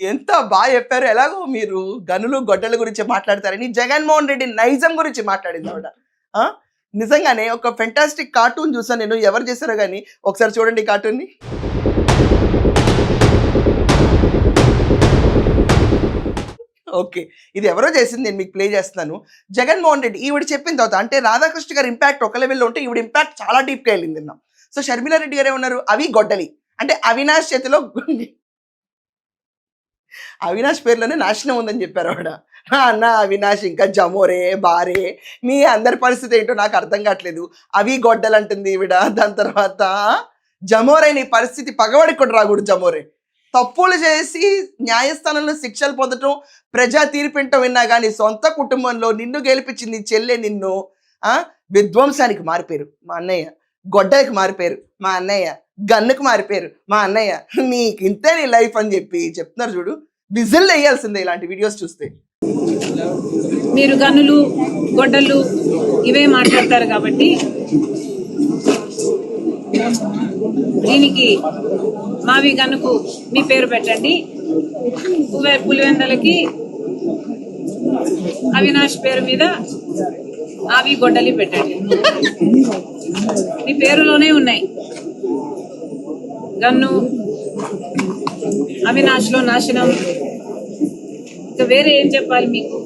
ఎంత బాగా చెప్పారు. ఎలాగో మీరు గనులు, గొడ్డల గురించి మాట్లాడతారని జగన్మోహన్ రెడ్డి నైజం గురించి మాట్లాడింది ఆవిడ. ఆ! నిజంగానే ఒక ఫెంటాస్టిక్ కార్టూన్ చూసాను నేను. ఎవరు చేశారో గాని ఒకసారి చూడండి ఈ కార్టూన్‌ని. ఓకే. ఇది ఎవరో చేసింది నేను మీకు ప్లే చేస్తున్నాను. జగన్మోహన్ రెడ్డి ఈవిడ చెప్పిన తర్వాత అంటే రాధాకృష్ణ గారి ఇంపాక్ట్ ఒక లెవెల్‌లో ఉంటే ఈవిడ ఇంపాక్ట్ చాలా డీప్‌గా ఎళ్ళింది నిన్న. సో షర్మిలా రెడ్డి గారు ఏమన్నారు? అవి గొడ్డలి. అంటే అవినాష్ చేతిలో అవినాష్ పేరులోనే నాశనం ఉందని చెప్పారు ఆవిడ. అన్న అవినాష్ ఇంకా జమోరే, బారే మీ అందరి పరిస్థితి ఏంటో నాకు అర్థం కావట్లేదు. అవి గొడ్డలంటుంది ఈవిడ. దాని తర్వాత జమోరే నీ పరిస్థితి పగవాడికి కూడా రాకూడదు జమోరే. తప్పులు చేసి న్యాయస్థానంలో శిక్షలు పొందటం, ప్రజా తీర్పింటం విన్నా గానీ సొంత కుటుంబంలో నిన్ను గెలిపించింది చెల్లె నిన్ను విధ్వంసానికి మారిపోయారు మా అన్నయ్య. గొడ్డలికి మారిపోయారు మా అన్నయ్య. గన్నుకు మారిపోయారు మా అన్నయ్య. నీకు ఇంతే నీ లైఫ్ అని చెప్పి చెప్తున్నారు చూడు. విజిల్ వేయాల్సిందే ఇలాంటి వీడియోస్ చూస్తే. మీరు గన్నులు గొడ్డలు ఇవే మాట్లాడతారు కాబట్టి దీనికి మావి గన్నుకు మీ పేరు పెట్టండి, పులివెందలకి అవినాష్ పేరు మీద అవి గొడ్డలి పెట్టండి. మీ పేరులోనే ఉన్నాయి. గన్ను అవినాష్లో నాశనం, ఇంకా వేరే ఏం చెప్పాలి మీకు?